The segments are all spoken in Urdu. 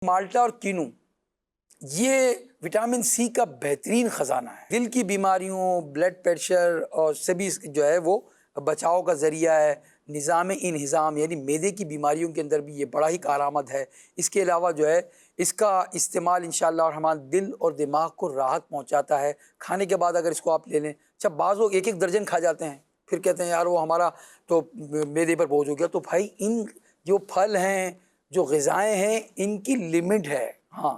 مالٹا اور کینو یہ وٹامن سی کا بہترین خزانہ ہے. دل کی بیماریوں، بلڈ پریشر اور سے بھی جو ہے وہ بچاؤ کا ذریعہ ہے. نظام انہضام یعنی معدے کی بیماریوں کے اندر بھی یہ بڑا ہی کارآمد ہے. اس کے علاوہ جو ہے اس کا استعمال انشاءاللہ الرحمن دل اور دماغ کو راحت پہنچاتا ہے. کھانے کے بعد اگر اس کو آپ لے لیں، اچھا بعض لوگ ایک ایک درجن کھا جاتے ہیں، پھر کہتے ہیں یار وہ ہمارا تو معدے پر بوجھ ہو گیا. تو بھائی ان جو پھل ہیں، جو غذائیں ہیں، ان کی لمٹ ہے. ہاں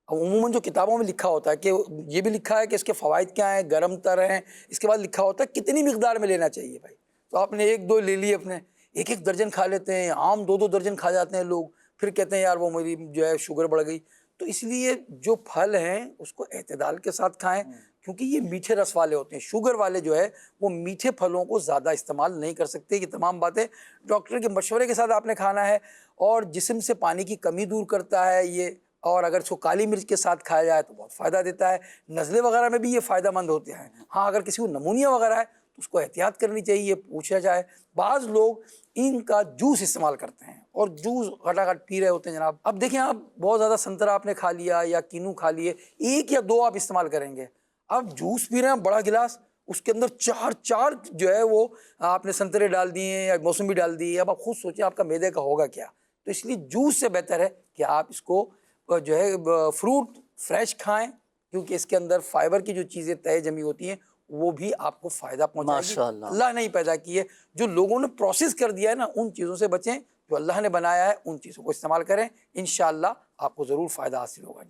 عموماً جو کتابوں میں لکھا ہوتا ہے کہ یہ بھی لکھا ہے کہ اس کے فوائد کیا ہیں، گرم تر ہیں، اس کے بعد لکھا ہوتا ہے کتنی مقدار میں لینا چاہیے. بھائی تو آپ نے ایک دو لے لی، اپنے ایک ایک درجن کھا لیتے ہیں، عام دو دو درجن کھا جاتے ہیں لوگ، پھر کہتے ہیں یار وہ میری جو ہے شوگر بڑھ گئی. تو اس لیے جو پھل ہیں اس کو اعتدال کے ساتھ کھائیں، کیونکہ یہ میٹھے رس والے ہوتے ہیں. شوگر والے جو ہے وہ میٹھے پھلوں کو زیادہ استعمال نہیں کر سکتے. یہ تمام باتیں ڈاکٹر کے مشورے کے ساتھ آپ نے کھانا ہے. اور جسم سے پانی کی کمی دور کرتا ہے یہ، اور اگر اس کو کالی مرچ کے ساتھ کھایا جائے تو بہت فائدہ دیتا ہے. نزلے وغیرہ میں بھی یہ فائدہ مند ہوتے ہیں. ہاں اگر کسی کو نمونیا وغیرہ ہے تو اس کو احتیاط کرنی چاہیے، پوچھا جائے. بعض لوگ ان کا جوس استعمال کرتے ہیں اور جوس گھٹا پی رہے ہوتے ہیں جناب. اب دیکھیں آپ بہت زیادہ سنترا آپ نے کھا لیا یا کینو کھا لیے، ایک یا دو آپ استعمال کریں گے. اب جوس پی رہے ہیں بڑا گلاس، اس کے اندر چار جو ہے وہ آپ نے سنترے ڈال دیے یا موسمی ڈال دی. اب آپ خود سوچیں آپ کا معدے کا ہوگا کیا. تو اس لیے جوس سے بہتر ہے کہ آپ اس کو جو ہے فروٹ فریش کھائیں، کیونکہ اس کے اندر فائبر کی جو چیزیں تہ جمی ہوتی ہیں وہ بھی آپ کو فائدہ پہنچائے گی. ماشاءاللہ. اللہ نے ہی پیدا کی ہے. جو لوگوں نے پروسیس کر دیا ہے نا، ان چیزوں سے بچیں. جو اللہ نے بنایا ہے ان چیزوں کو استعمال کریں، انشاءاللہ آپ کو ضرور فائدہ حاصل ہوگا.